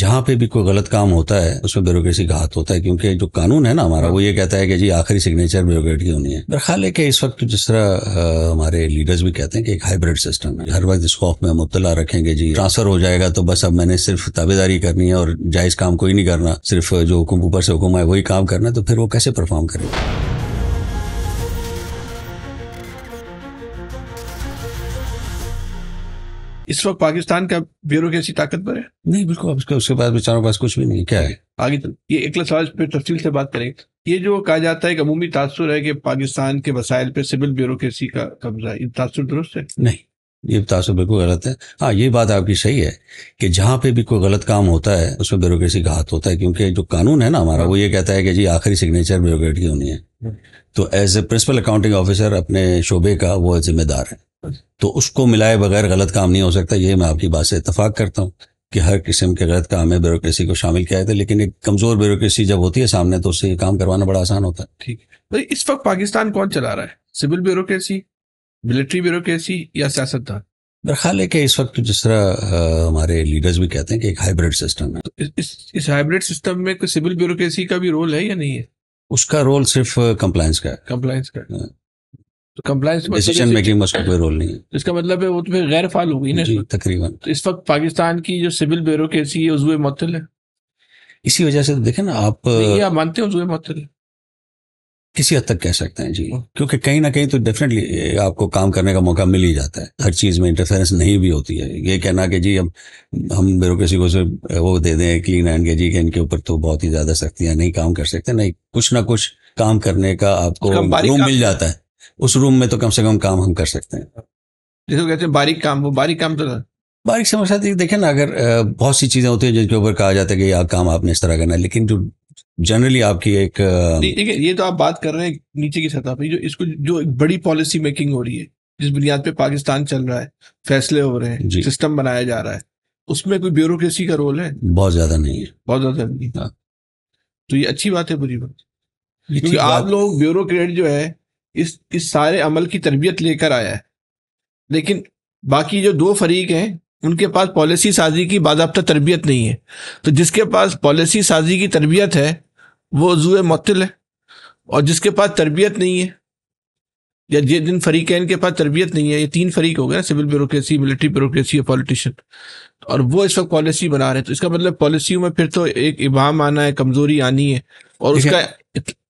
جہاں پہ بھی کوئی غلط کام ہوتا ہے اس میں بیوروکریسی کا ہاتھ ہوتا ہے، کیونکہ جو قانون ہے نا ہمارا وہ یہ کہتا ہے کہ جی آخری سگنیچر بیوروکریٹ کی ہونی ہے۔ میرا خیال ہے کہ اس وقت جس طرح ہمارے لیڈرز بھی کہتے ہیں کہ ایک ہائیبرڈ سسٹم ہے، ہر وقت اس خوف میں مبتلا رکھیں گے جی ٹرانسفر ہو جائے گا تو بس اب میں نے صرف تابعداری کرنی ہے اور جائز کام کوئی نہیں کرنا، صرف جو حکم اوپر سے حکم ہے وہی کام کرنا، تو پھر وہ کیسے پرفارم کرے گا؟ اس وقت پاکستان کا بیوروکریسی طاقتور ہے؟ نہیں، بالکل اس کے پاس بیچاروں کے پاس کچھ بھی نہیں، کیا ہے آگے یہ اگلا سوال پہ تفصیل سے بات کریں گے۔ یہ جو کہا جاتا ہے کہ عمومی تاثر ہے کہ پاکستان کے وسائل پہ سول بیوروکریسی کا قبضہ ہے، یہ تاثر درست ہے؟ نہیں، یہ تاثر بالکل غلط ہے۔ ہاں، یہ بات آپ کی صحیح ہے کہ جہاں پہ بھی کوئی غلط کام ہوتا ہے اس میں بیوروکریسی کا ہاتھ ہوتا ہے، کیونکہ جو قانون ہے نا ہمارا وہ یہ کہتا ہے کہ جی آخری سگنیچر بیوروکریٹ کی ہونی ہے۔ تو as a principle accounting officer اپنے شعبے کا وہ ذمہ دار ہے، تو اس کو ملائے بغیر غلط کام نہیں ہو سکتا۔ یہ میں آپ کی بات سے اتفاق کرتا ہوں کہ ہر قسم کے غلط کام میں بیوروکریسی کو شامل کیا جاتا ہے، لیکن ایک کمزور بیوروکریسی جب ہوتی ہے سامنے تو اس سے یہ کام کروانا بڑا آسان ہوتا ہے۔ ٹھیک ہے، اس وقت پاکستان کون چلا رہا ہے؟ سول بیوروکریسی، ملٹری بیوروکریسی یا سیاستدان؟ میرا خیال ہے کہ اس وقت جس طرح ہمارے لیڈرز بھی کہتے ہیں کہ ایک ہائیبرڈ سسٹم ہے۔ اس ہائیبرڈ سسٹم میں کوئی سول بیوروکریسی کا بھی رول ہے یا نہیں ہے؟ اس کا رول صرف کمپلائنس کا ہے، کمپلائنس کا۔ تو کمپلائنس ڈیسیجن میکنگ میں اس کا کوئی رول نہیں ہے۔ اس کا مطلب ہے وہ تو پھر غیر فعال ہو گئی نا؟ جی تقریباً۔ تو اس وقت پاکستان کی جو سول بیوروکریسی ہے عضو معطل ہے؟ اسی وجہ سے دیکھیں نا آپ مانتے ہو عضو معطل ہے؟ کسی حد تک کہہ سکتے ہیں جی، کیونکہ کہیں نہ کہیں تو ڈیفینیٹلی آپ کو کام کرنے کا موقع مل ہی جاتا ہے، ہر چیز میں انٹرفیرنس نہیں بھی ہوتی ہے۔ یہ کہنا کہ جی اب ہم بیوروکریسی کو صرف وہ دے دیں کلین ہینڈ کے جی کہ ان کے اوپر تو بہت ہی زیادہ سختیاں نہیں کام کر سکتے، نہیں، کچھ نہ کچھ کام کرنے کا آپ کو روم مل جاتا ہے، اس روم میں تو کم سے کم کام ہم کر سکتے ہیں۔ جس کو کہتے ہیں باریک کام، وہ باریک کام تو باریک سے مراد دیکھیں نا، اگر بہت سی چیزیں ہوتی ہیں جن کے اوپر کہا جاتا ہے کہ یہ کام آپ نے اس طرح کرنا ہے، لیکن جو جنرلی آپ کی ایک یہ تو آپ بات کر رہے ہیں نیچے کی سطح پہ، جو اس کو جو ایک بڑی پالیسی میکنگ ہو رہی ہے جس بنیاد پہ پاکستان چل رہا ہے، فیصلے ہو رہے ہیں، سسٹم بنایا جا رہا ہے، اس میں کوئی بیوروکریسی کا رول ہے؟ بہت زیادہ نہیں ہے، بہت زیادہ نہیں ہے۔ تو یہ اچھی بات ہے بری بات؟ کیونکہ آپ لوگ بیوروکریٹ جو ہے اس سارے عمل کی تربیت لے کر آیا ہے، لیکن باقی جو دو فریق ہیں ان کے پاس پالیسی سازی کی باضابطہ تربیت نہیں ہے۔ تو جس کے پاس پالیسی سازی کی تربیت ہے وہ عضو معطل ہے، اور جس کے پاس تربیت نہیں ہے یا جن فریقین کے پاس تربیت نہیں ہے، یہ تین فریق ہو گئے نا، سول بیوروکریسی، ملٹری بیوروکریسی اور پولیٹیشین، اور وہ اس وقت پالیسی بنا رہے ہیں۔ تو اس کا مطلب پالیسیوں میں پھر تو ایک ابہام آنا ہے، کمزوری آنی ہے، اور اس کا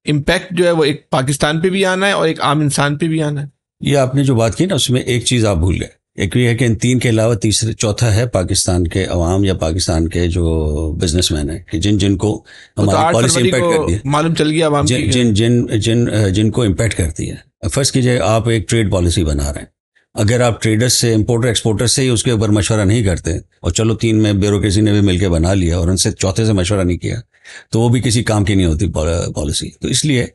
امپیکٹ جو ہے وہ ایک پاکستان پہ بھی آنا ہے اور ایک عام انسان پہ بھی آنا ہے۔ یہ آپ نے جو بات کی نا اس میں ایک چیز آپ بھول گئے، ایک یہ ہے کہ ان تین کے علاوہ چوتھا ہے پاکستان کے عوام یا پاکستان کے جو بزنس مین ہیں کہ جن کو ہماری پالیسی امپیکٹ کرتی ہے، معلوم چل گیا عوام جن کو امپیکٹ کرتی ہے۔ فرض کیجئے آپ ایک ٹریڈ پالیسی بنا رہے ہیں، اگر آپ ٹریڈرز سے، امپورٹر ایکسپورٹر سے ہی اس کے اوپر مشورہ نہیں کرتے، اور چلو تین میں بیوروکریسی نے بھی مل کے بنا لیا اور ان سے چوتھے سے مشورہ نہیں کیا، تو وہ بھی کسی کام کی نہیں ہوتی پالیسی۔ تو اس لیے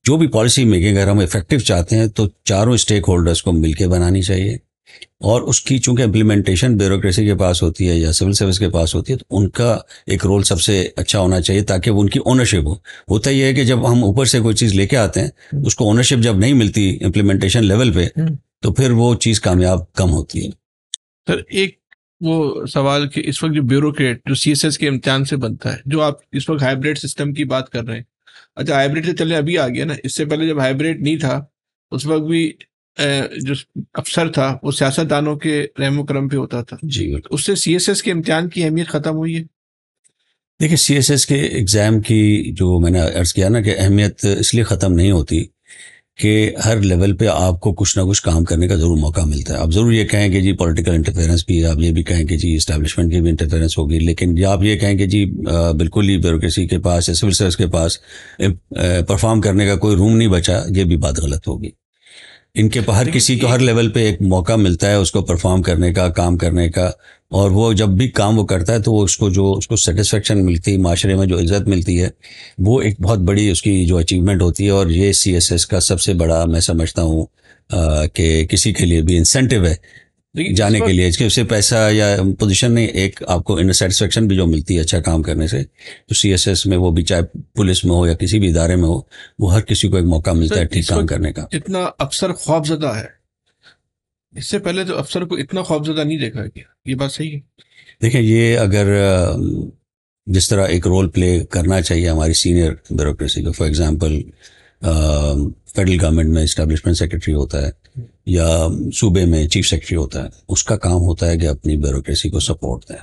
جو بھی پالیسی میکنگ اگر ہم افیکٹو چاہتے ہیں تو چاروں اسٹیک ہولڈرز کو مل کے بنانی چاہیے، اور اس کی چونکہ امپلیمنٹیشن بیوروکریسی کے پاس ہوتی ہے یا سول سروس کے پاس ہوتی ہے، تو ان کا ایک رول سب سے اچھا ہونا چاہیے تاکہ وہ ان کی اونرشپ ہو۔ ہوتا یہ ہے کہ جب ہم اوپر سے کوئی چیز لے کے آتے ہیں اس کو اونرشپ جب نہیں ملتی امپلیمنٹیشن لیول پہ، تو پھر وہ چیز کامیاب کم ہوتی ہے۔ سر ایک وہ سوال کہ اس وقت جو بیوروکریٹ جو سی ایس ایس کے امتحان سے بنتا ہے، جو آپ اس وقت ہائیبرڈ سسٹم کی بات کر رہے ہیں، اچھا ہائیبرڈ سے چلے ابھی آ گیا نا، اس سے پہلے جب ہائیبرڈ نہیں تھا اس وقت بھی جو افسر تھا وہ سیاست دانوں کے رحم و کرم پہ ہوتا تھا جی، اس سے سی ایس ایس کے امتحان کی اہمیت ختم ہوئی ہے؟ دیکھیں سی ایس ایس کے ایگزام کی جو میں نے عرض کیا نا کہ اہمیت اس لیے ختم نہیں ہوتی کہ ہر لیول پہ آپ کو کچھ نہ کچھ کام کرنے کا ضرور موقع ملتا ہے۔ آپ ضرور یہ کہیں کہ جی پولیٹیکل انٹرفیئرنس بھی، آپ یہ بھی کہیں کہ جی اسٹیبلشمنٹ کی بھی انٹرفیئرنس ہوگی، لیکن یا آپ یہ کہیں کہ جی بالکل ہی بیوروکریسی کے پاس یا سول سروس کے پاس پرفارم کرنے کا کوئی روم نہیں بچا، یہ بھی بات غلط ہوگی۔ ان کے ہر کسی کو ہر لیول پہ ایک موقع ملتا ہے اس کو پرفارم کرنے کا، کام کرنے کا، اور وہ جب بھی کام وہ کرتا ہے تو وہ اس کو سیٹسفیکشن ملتی ہے، معاشرے میں جو عزت ملتی ہے، وہ ایک بہت بڑی اس کی جو اچیومنٹ ہوتی ہے، اور یہ سی ایس ایس کا سب سے بڑا میں سمجھتا ہوں کہ کسی کے لیے بھی انسینٹیو ہے جانے کے لیے، اس کے اسے پیسہ یا پوزیشن نہیں، ایک آپ کو انر سیٹسفیکشن بھی جو ملتی ہے اچھا کام کرنے سے، تو سی ایس ایس میں وہ بھی چاہے پولیس میں ہو یا کسی بھی ادارے میں ہو، وہ ہر کسی کو ایک موقع ملتا ہے ٹھیک کام کرنے کا۔ اتنا افسر خوف زدہ ہے، اس سے پہلے تو افسر کو اتنا خوف زدہ نہیں دیکھا گیا، یہ بات صحیح ہے؟ دیکھیں یہ اگر جس طرح ایک رول پلے کرنا چاہیے ہماری سینئر بیوروکریسی کو. فار ایگزامپل فیڈرل گورنمنٹ میں اسٹیبلشمنٹ سیکرٹری ہوتا ہے یا صوبے میں چیف سیکرٹری ہوتا ہے, اس کا کام ہوتا ہے کہ اپنی بیوروکریسی کو سپورٹ دیں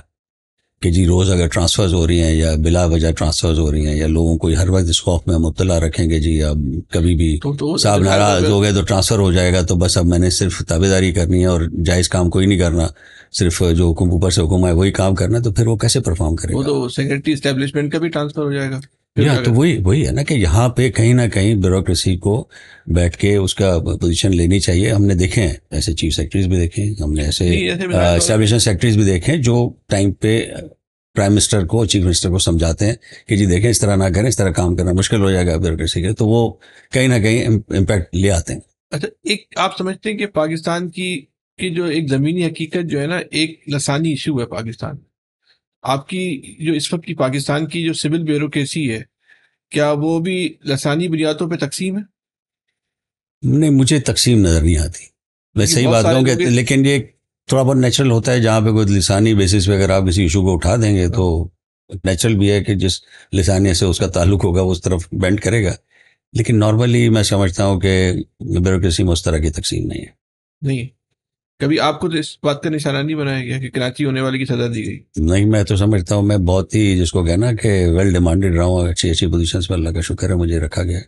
کہ جی روز اگر ٹرانسفرز ہو رہی ہیں یا بلا وجہ ٹرانسفرز ہو رہی ہیں یا لوگوں کو ہر وقت اس خوف میں مبتلا رکھیں گے جی اب کبھی بھی صاحب ناراض ہو گئے تو ٹرانسفر ہو جائے گا, تو بس اب میں نے صرف تابعداری کرنی ہے اور جائز کام کوئی نہیں کرنا, صرف جو حکم اوپر سے حکم ہے وہی کام کرنا, تو پھر وہ کیسے پرفارم کرے گا؟ وہ تو سیکرٹری اسٹیبلشمنٹ کا بھی ٹرانسفر ہو جائے گا. تو وہی ہے نا کہ یہاں پہ کہیں نہ کہیں بیوروکریسی کو بیٹھ کے اس کا پوزیشن لینی چاہیے. ہم نے دیکھے ہیں ایسے چیف سیکرٹریز بھی دیکھے ہیں, ہم نے ایسے اسٹیبلشمنٹ سیکرٹریز بھی دیکھے ہیں جو ٹائم پہ پرائم منسٹر کو چیف منسٹر کو سمجھاتے ہیں کہ جی دیکھیں اس طرح نہ کریں, اس طرح کام کرنا مشکل ہو جائے گا بیوروکریسی کے, تو وہ کہیں نہ کہیں امپیکٹ لے آتے ہیں. اچھا, ایک آپ سمجھتے ہیں کہ پاکستان کی جو ایک زمینی حقیقت جو ہے نا, ایک لسانی ایشو ہے پاکستان. آپ کی جو اس وقت کی پاکستان کی جو سول بیوروکریسی ہے, کیا وہ بھی لسانی بنیادوں پہ تقسیم ہے؟ نہیں, مجھے تقسیم نظر نہیں آتی. میں صحیح بات کہوں کہ لیکن یہ تھوڑا بہت نیچرل ہوتا ہے, جہاں پہ کوئی لسانی بیسس پہ اگر آپ کسی ایشو کو اٹھا دیں گے تو نیچرل بھی ہے کہ جس لسانیت سے اس کا تعلق ہوگا وہ اس طرف بینڈ کرے گا. لیکن نارملی میں سمجھتا ہوں کہ بیوروکریسی میں اس طرح کی تقسیم نہیں ہے. نہیں, کبھی آپ کو تو اس بات کا نشانہ نہیں بنایا گیا کہ کراچی ہونے والی کی سزا دی گئی؟ نہیں, میں تو سمجھتا ہوں میں بہت ہی جس کو کہنا کہ ویل ڈیمانڈڈ رہا ہوں, اچھی پوزیشنز پر اللہ کا شکر ہے مجھے رکھا گیا.